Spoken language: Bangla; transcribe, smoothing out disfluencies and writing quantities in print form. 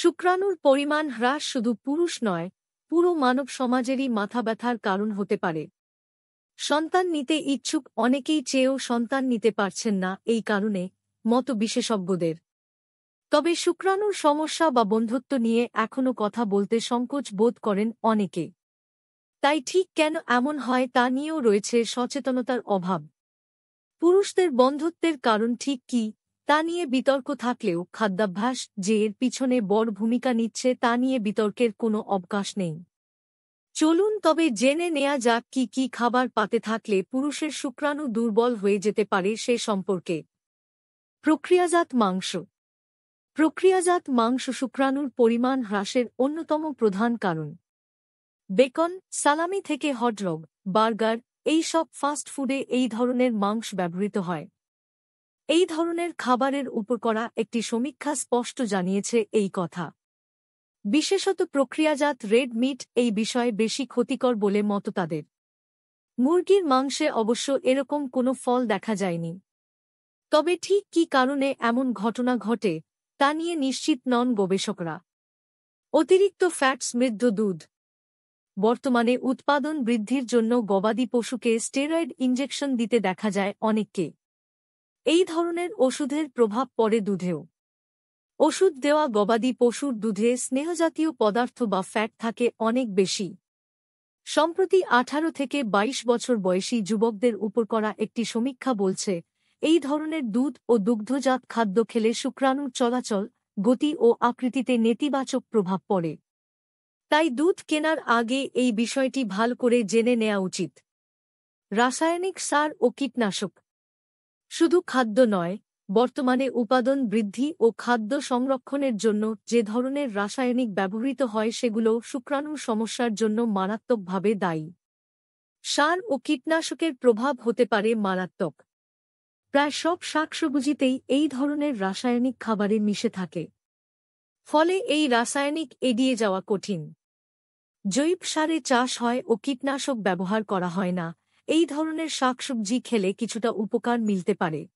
শুক্রাণুর পরিমাণ হ্রাস শুধু পুরুষ নয়, পুরো মানব সমাজেরই মাথাব্যথার কারণ হতে পারে। সন্তান নিতে ইচ্ছুক অনেকেই চেয়েও সন্তান নিতে পারছেন না এই কারণে, মত বিশেষজ্ঞদের। তবে শুক্রাণুর সমস্যা বা বন্ধ্যত্ব নিয়ে এখনও কথা বলতে সংকোচ বোধ করেন অনেকে। তাই ঠিক কেন এমন হয় তা নিয়েও রয়েছে সচেতনতার অভাব। পুরুষদের বন্ধ্যত্বের কারণ ঠিক কী, তা নিয়ে বিতর্ক থাকলেও খাদ্যাভ্যাস যে এর পিছনে বড় ভূমিকা নিচ্ছে তা নিয়ে বিতর্কের কোনো অবকাশ নেই। চলুন তবে জেনে নেয়া যাক কি কি খাবার পাতে থাকলে পুরুষের শুক্রাণু দুর্বল হয়ে যেতে পারে সে সম্পর্কে। প্রক্রিয়াজাত মাংস। প্রক্রিয়াজাত মাংস শুক্রাণুর পরিমাণ হ্রাসের অন্যতম প্রধান কারণ। বেকন, সালামি থেকে হটডগ, বার্গার, এই সব ফাস্ট ফুডে এই ধরনের মাংস ব্যবহৃত হয়। এই ধরনের খাবারের উপর করা একটি সমীক্ষা স্পষ্ট জানিয়েছে এই কথা। বিশেষত প্রক্রিয়াজাত রেড মিট এই বিষয়ে বেশি ক্ষতিকর বলে মত তাদের। মুরগির মাংসে অবশ্য এরকম কোনো ফল দেখা যায়নি। তবে ঠিক কী কারণে এমন ঘটনা ঘটে তা নিয়ে নিশ্চিত নন গবেষকরা। অতিরিক্ত ফ্যাট সমৃদ্ধ দুধ। বর্তমানে উৎপাদন বৃদ্ধির জন্য গবাদি পশুকে স্টেরয়েড ইনজেকশন দিতে দেখা যায় অনেককে। এই ধরনের ওষুধের প্রভাব পড়ে দুধেও। ওষুধ দেওয়া গবাদি পশুর দুধে স্নেহজাতীয় পদার্থ বা ফ্যাট থাকে অনেক বেশি। সম্প্রতি 18 থেকে 22 বছর বয়সী যুবকদের উপর করা একটি সমীক্ষা বলছে, এই ধরনের দুধ ও দুগ্ধজাত খাদ্য খেলে শুক্রাণুর চলাচল, গতি ও আকৃতিতে নেতিবাচক প্রভাব পড়ে। তাই দুধ কেনার আগে এই বিষয়টি ভাল করে জেনে নেওয়া উচিত। রাসায়নিক সার ও কীটনাশক। শুধু খাদ্য নয়, বর্তমানে উৎপাদন বৃদ্ধি ও খাদ্য সংরক্ষণের জন্য যে ধরনের রাসায়নিক ব্যবহৃত হয় সেগুলো শুক্রাণুর সমস্যার জন্য মারাত্মকভাবে দায়ী। সার ও কীটনাশকের প্রভাব হতে পারে মারাত্মক। প্রায় সব শাকসবজিতেই এই ধরনের রাসায়নিক খাবারে মিশে থাকে। ফলে এই রাসায়নিক এড়িয়ে যাওয়া কঠিন। জৈব সারে চাষ হয় ও কীটনাশক ব্যবহার করা হয় না, এই ধরনের শাকসবজি খেলে কিছুটা উপকার মিলতে পারে।